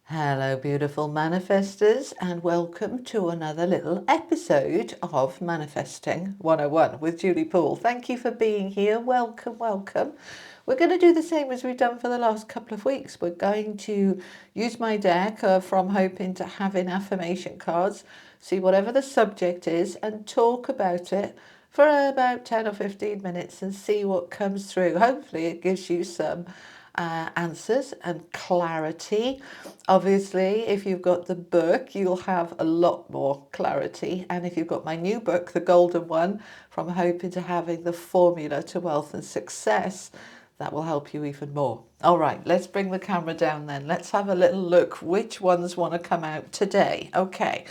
Hello, beautiful manifestors, and welcome to another little episode of Manifesting 101 with Julie Poole. Thank you for being here. Welcome, welcome. We're going to do the same as we've done for the last couple of weeks. We're going to use my deck From Hoping to Having affirmation cards, see whatever the subject is, and talk about it for about 10 or 15 minutes and see what comes through. Hopefully, it gives you some answers and clarity. Obviously, if you've got the book, you'll have a lot more clarity. And if you've got my new book, the golden one, From Hoping to Having the Formula to Wealth and Success, that will help you even more. All right, let's bring the camera down then. Let's have a little look which ones want to come out today. Okay.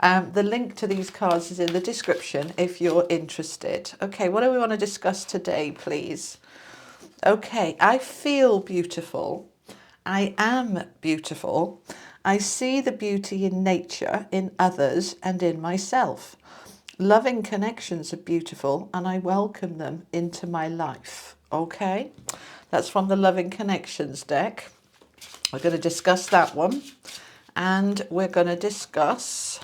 The link to these cards is in the description if you're interested. Okay, what do we want to discuss today, please? Okay, I feel beautiful. I am beautiful. I see the beauty in nature, in others, and in myself. Loving connections are beautiful, and I welcome them into my life. Okay, that's from the Loving Connections deck. We're going to discuss that one, and we're going to discuss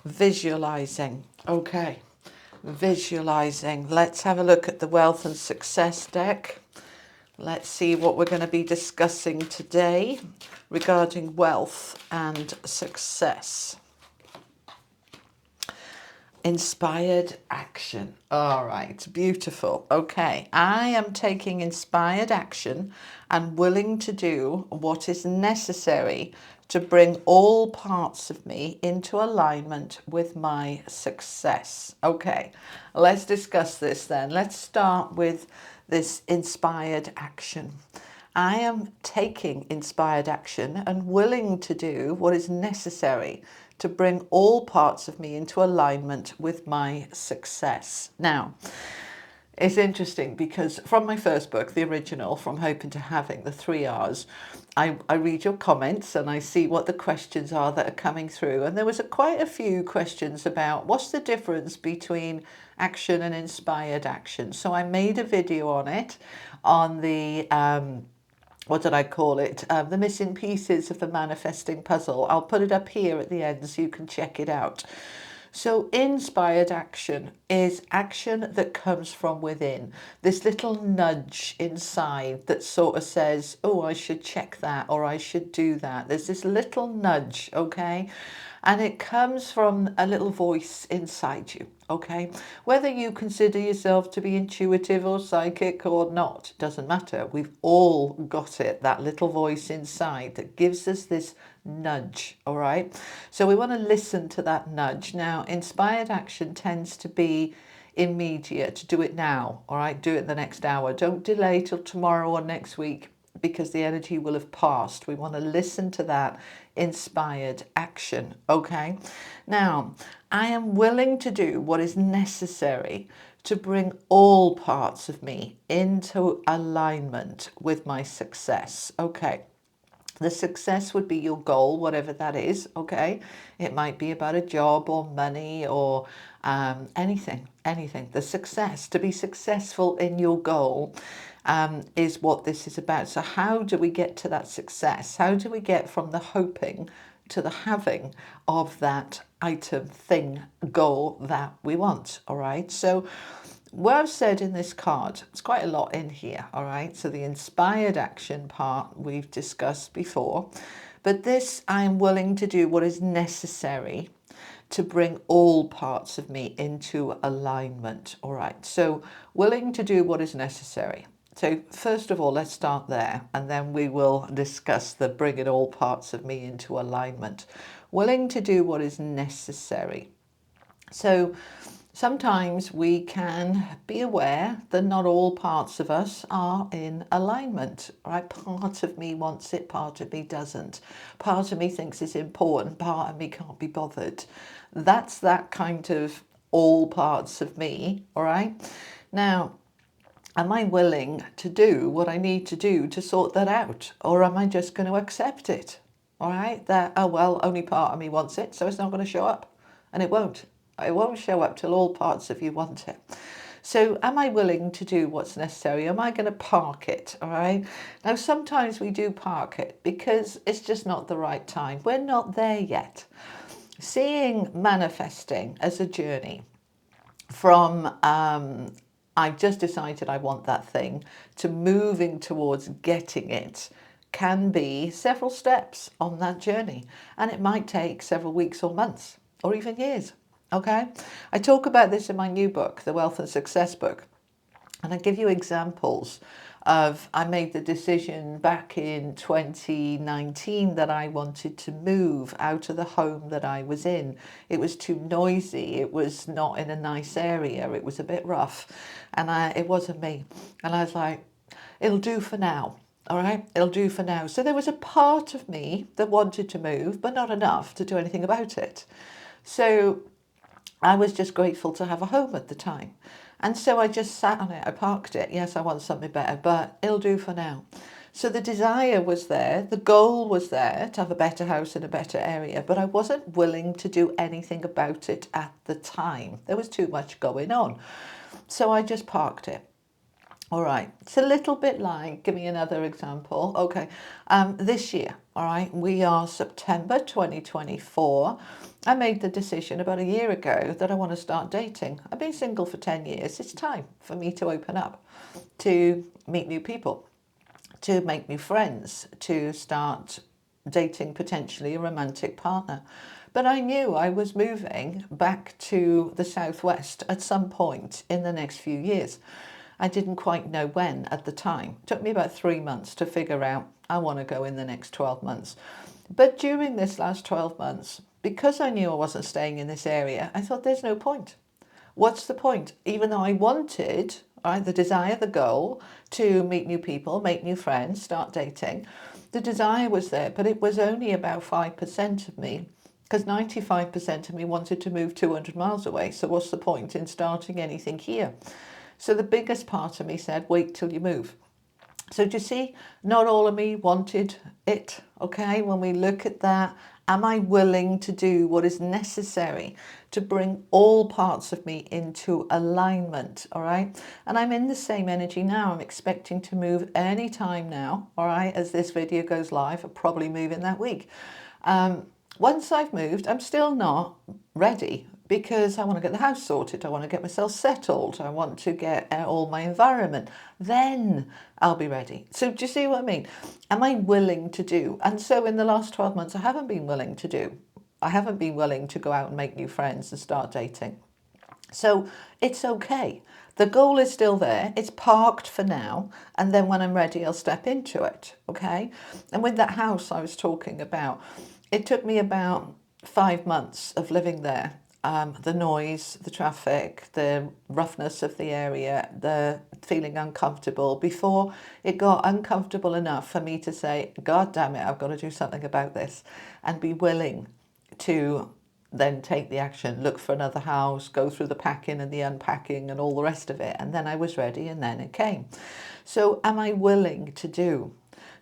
visualizing. Okay, visualizing. Let's have a look at the Wealth and Success deck. Let's see what we're going to be discussing today regarding wealth and success. Inspired action. All right, beautiful. Okay, I am taking inspired action and willing to do what is necessary to bring all parts of me into alignment with my success. Okay, let's discuss this then. Let's start with this inspired action. I am taking inspired action and willing to do what is necessary to bring all parts of me into alignment with my success. Now, it's interesting because from my first book, the original, From Hoping to Having, the 3 R's, I read your comments and I see what the questions are that are coming through. And there was quite a few questions about what's the difference between action and inspired action. So I made a video on it, on the what did I call it? The missing pieces of the manifesting puzzle. I'll put it up here at the end so you can check it out. So inspired action is action that comes from within. This little nudge inside that sort of says, oh, I should check that or I should do that. There's this little nudge, okay? And it comes from a little voice inside you, okay? Whether you consider yourself to be intuitive or psychic or not, doesn't matter. We've all got it, that little voice inside that gives us this nudge, all right? So we want to listen to that nudge. Now, inspired action tends to be immediate. Do it now, all right? Do it the next hour. Don't delay till tomorrow or next week, because the energy will have passed. We want to listen to that inspired action, okay? Now, I am willing to do what is necessary to bring all parts of me into alignment with my success, okay? The success would be your goal, whatever that is, okay? It might be about a job or money or anything. The success, to be successful in your goal is what this is about. So how do we get to that success? How do we get from the hoping to the having of that item, thing, goal that we want, all right? So what I've said in this card, it's quite a lot in here, all right? So the inspired action part we've discussed before, but this, I'm willing to do what is necessary to bring all parts of me into alignment, all right? So willing to do what is necessary. So first of all, let's start there, and then we will discuss the bringing all parts of me into alignment. Willing to do what is necessary. So sometimes we can be aware that not all parts of us are in alignment, right? Part of me wants it, part of me doesn't. Part of me thinks it's important, part of me can't be bothered. That's that kind of all parts of me, all right? Now, am I willing to do what I need to do to sort that out? Or am I just going to accept it? All right, that, oh, well, only part of me wants it, so it's not going to show up. And it won't. It won't show up till all parts of you want it. So am I willing to do what's necessary? Am I going to park it? All right. Now, sometimes we do park it because it's just not the right time. We're not there yet. Seeing manifesting as a journey from I've just decided I want that thing to moving towards getting it can be several steps on that journey. And it might take several weeks or months or even years. Okay. I talk about this in my new book, the Wealth and Success book. And I give you examples of, I made the decision back in 2019 that I wanted to move out of the home that I was in. It was too noisy. It was not in a nice area. It was a bit rough. And it wasn't me. And I was like, it'll do for now. All right, it'll do for now. So there was a part of me that wanted to move, but not enough to do anything about it. So I was just grateful to have a home at the time. And so I just sat on it. I parked it. Yes, I want something better, but it'll do for now. So the desire was there. The goal was there to have a better house in a better area, but I wasn't willing to do anything about it at the time. There was too much going on. So I just parked it. All right, it's a little bit like, give me another example. Okay, this year, all right, we are September 2024. I made the decision about a year ago that I want to start dating. I've been single for 10 years. It's time for me to open up, to meet new people, to make new friends, to start dating potentially a romantic partner. But I knew I was moving back to the southwest at some point in the next few years. I didn't quite know when at the time. It took me about 3 months to figure out I want to go in the next 12 months. But during this last 12 months, because I knew I wasn't staying in this area, I thought there's no point. What's the point? Even though I wanted, right, the desire, the goal to meet new people, make new friends, start dating, the desire was there, but it was only about 5% of me, because 95% of me wanted to move 200 miles away. So what's the point in starting anything here? So the biggest part of me said, wait till you move. So do you see, not all of me wanted it, okay? When we look at that, am I willing to do what is necessary to bring all parts of me into alignment, all right? And I'm in the same energy now. I'm expecting to move any time now, all right? As this video goes live, I'll probably move in that week. Once I've moved, I'm still not ready because I want to get the house sorted. I want to get myself settled. I want to get all my environment. Then I'll be ready. So do you see what I mean? Am I willing to do? And so in the last 12 months, I haven't been willing to do. I haven't been willing to go out and make new friends and start dating. So it's okay. The goal is still there. It's parked for now. And then when I'm ready, I'll step into it. Okay. And with that house I was talking about, it took me about 5 months of living there. The noise, the traffic, the roughness of the area, the feeling uncomfortable before it got uncomfortable enough for me to say, God damn it, I've got to do something about this, and be willing to then take the action, look for another house, go through the packing and the unpacking and all the rest of it. And then I was ready and then it came. So am I willing to do?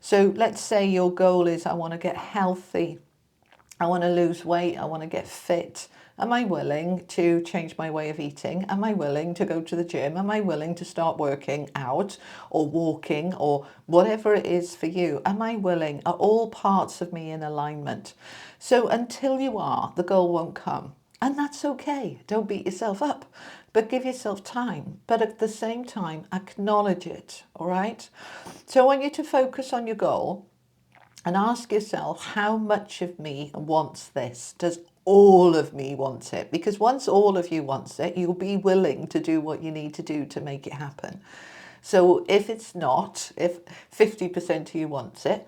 So let's say your goal is I want to get healthy. I want to lose weight. I want to get fit. Am I willing to change my way of eating? Am I willing to go to the gym? Am I willing to start working out or walking or whatever it is for you? Am I willing? Are all parts of me in alignment? So until you are, the goal won't come. And that's okay. Don't beat yourself up, but give yourself time. But at the same time, acknowledge it, all right? So I want you to focus on your goal and ask yourself, how much of me wants this? Does all of me want it? Because once all of you wants it, you'll be willing to do what you need to do to make it happen. So if it's not, if 50% of you wants it,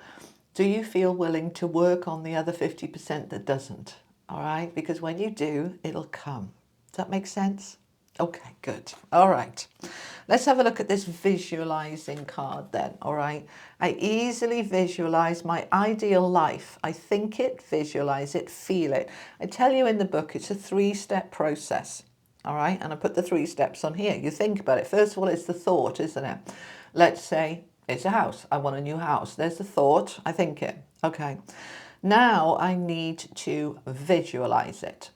do you feel willing to work on the other 50% that doesn't? All right, because when you do, it'll come. Does that make sense? Okay, good. All right. Let's have a look at this visualizing card then, all right? I easily visualize my ideal life. I think it, visualize it, feel it. I tell you in the book, it's a 3-step process, all right? And I put the 3 steps on here. You think about it. First of all, it's the thought, isn't it? Let's say it's a house. I want a new house. There's the thought. I think it. Okay. Now I need to visualize it.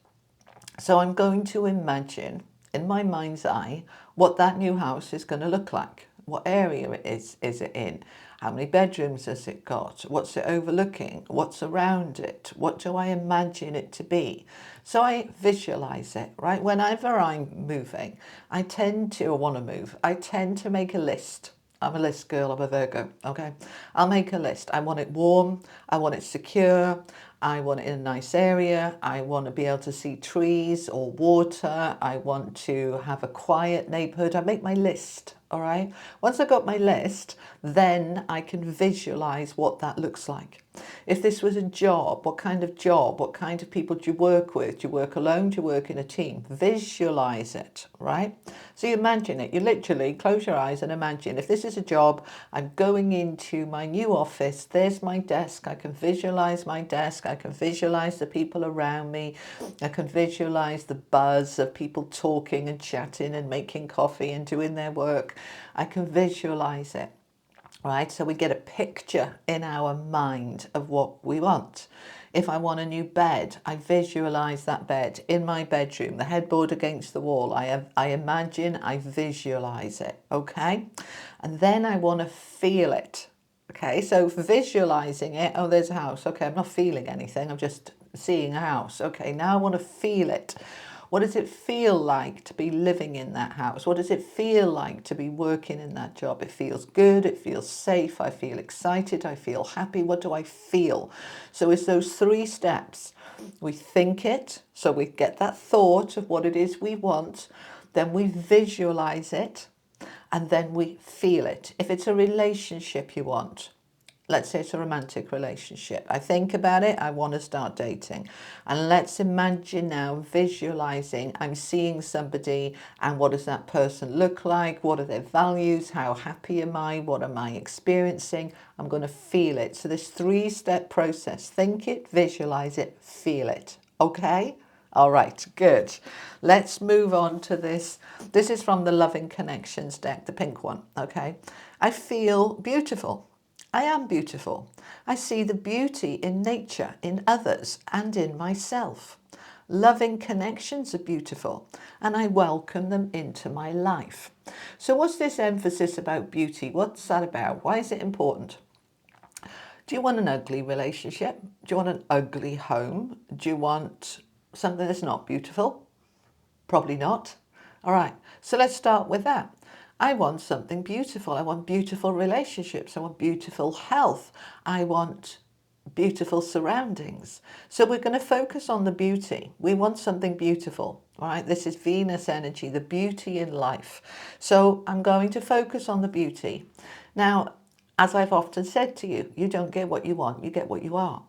So I'm going to imagine in my mind's eye what that new house is going to look like. What area is it in? How many bedrooms has it got? What's it overlooking? What's around it? What do I imagine it to be? So I visualize it, right? Whenever I'm moving, I tend to, or want to move, I tend to make a list. I'm a list girl, I'm a Virgo, okay? I'll make a list. I want it warm, I want it secure, I want it in a nice area, I want to be able to see trees or water, I want to have a quiet neighborhood. I make my list, all right? Once I've got my list, then I can visualize what that looks like. If this was a job, what kind of people do you work with? Do you work alone? Do you work in a team? Visualize it, right? So you imagine it. You literally close your eyes and imagine, if this is a job, I'm going into my new office, there's my desk, I can visualize my desk, I can visualize the people around me, I can visualize the buzz of people talking and chatting and making coffee and doing their work. I can visualize it. Right, so we get a picture in our mind of what we want. If I want a new bed, I visualize that bed in my bedroom, the headboard against the wall. I imagine, I visualize it, okay? And then I want to feel it. Okay, so visualizing it, oh, there's a house. Okay, I'm not feeling anything, I'm just seeing a house. Okay, now I want to feel it. What does it feel like to be living in that house? What does it feel like to be working in that job? It feels good, it feels safe, I feel excited, I feel happy. What do I feel? So it's those 3 steps. We think it, so we get that thought of what it is we want, then we visualize it, and then we feel it. If it's a relationship you want, let's say it's a romantic relationship. I think about it, I want to start dating. And let's imagine now, visualizing, I'm seeing somebody, and what does that person look like? What are their values? How happy am I? What am I experiencing? I'm going to feel it. So this 3-step process: think it, visualize it, feel it. Okay? All right, good. Let's move on to this. This is from the Loving Connections deck, the pink one, okay? I feel beautiful. I am beautiful. I see the beauty in nature, in others, and in myself. Loving connections are beautiful, and I welcome them into my life. So what's this emphasis about beauty? What's that about? Why is it important? Do you want an ugly relationship? Do you want an ugly home? Do you want something that's not beautiful? Probably not. All right, so let's start with that. I want something beautiful. I want beautiful relationships. I want beautiful health. I want beautiful surroundings. So we're going to focus on the beauty. We want something beautiful, all right? This is Venus energy, the beauty in life. So I'm going to focus on the beauty. Now, as I've often said to you, you don't get what you want, you get what you are.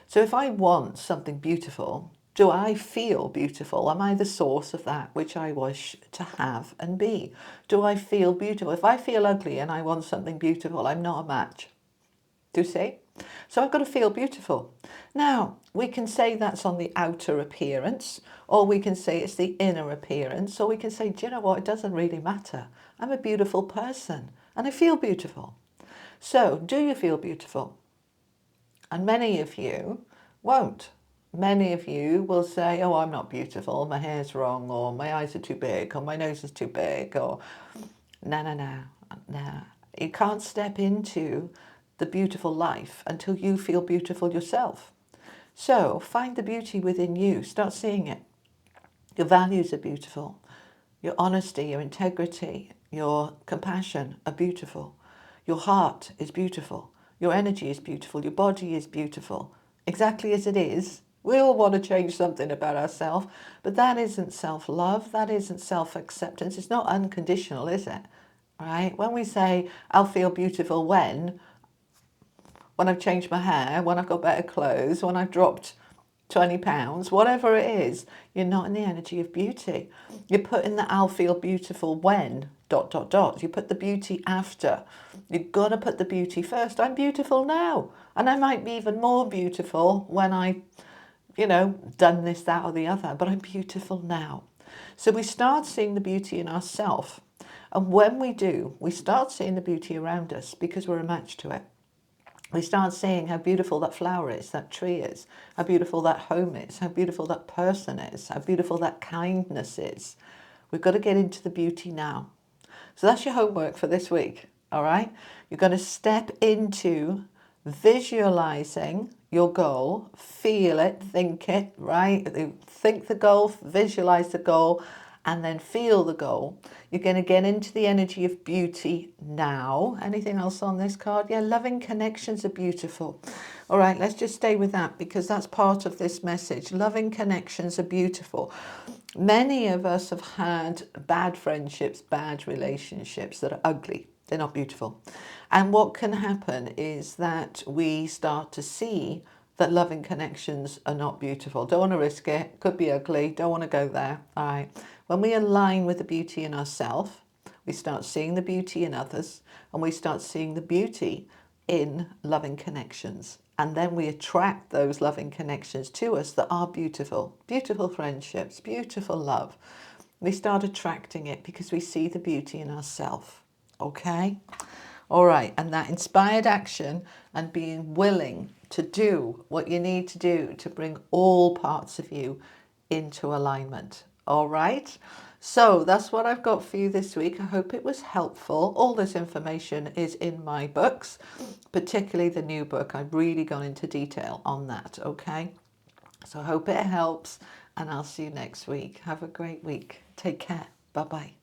So if I want something beautiful, do I feel beautiful? Am I the source of that which I wish to have and be? Do I feel beautiful? If I feel ugly and I want something beautiful, I'm not a match. Do you see? So I've got to feel beautiful. Now, we can say that's on the outer appearance, or we can say it's the inner appearance, or we can say, do you know what? It doesn't really matter. I'm a beautiful person and I feel beautiful. So, do you feel beautiful? And many of you won't. Many of you will say, oh, I'm not beautiful, my hair's wrong, or my eyes are too big, or my nose is too big, or no. You can't step into the beautiful life until you feel beautiful yourself. So find the beauty within you, start seeing it. Your values are beautiful. Your honesty, your integrity, your compassion are beautiful. Your heart is beautiful. Your energy is beautiful. Your body is beautiful. Exactly as it is. We all want to change something about ourselves, but that isn't self-love. That isn't self-acceptance. It's not unconditional, is it? Right? When we say, I'll feel beautiful when I've changed my hair, when I've got better clothes, when I've dropped 20 pounds, whatever it is, you're not in the energy of beauty. You're putting the I'll feel beautiful when, ... You put the beauty after. You've got to put the beauty first. I'm beautiful now. And I might be even more beautiful when I, done this, that or the other, but I'm beautiful now. So we start seeing the beauty in ourselves. And when we do, we start seeing the beauty around us because we're a match to it. We start seeing how beautiful that flower is, that tree is, how beautiful that home is, how beautiful that person is, how beautiful that kindness is. We've got to get into the beauty now. So that's your homework for this week, all right? You're going to step into visualizing your goal, feel it, think it, right? Think the goal, visualize the goal, and then feel the goal. You're going to get into the energy of beauty now. Anything else on this card? Yeah, loving connections are beautiful. All right, let's just stay with that because that's part of this message. Loving connections are beautiful. Many of us have had bad friendships, bad relationships that are ugly. They're not beautiful. And what can happen is that we start to see that loving connections are not beautiful. Don't want to risk it. Could be ugly. Don't want to go there. All right. When we align with the beauty in ourselves, we start seeing the beauty in others, and we start seeing the beauty in loving connections. And then we attract those loving connections to us that are beautiful. Beautiful friendships, beautiful love. We start attracting it because we see the beauty in ourselves. Okay? All right, and that inspired action and being willing to do what you need to do to bring all parts of you into alignment. All right, so that's what I've got for you this week. I hope it was helpful. All this information is in my books, particularly the new book. I've really gone into detail on that, okay? So I hope it helps, and I'll see you next week. Have a great week. Take care. Bye-bye.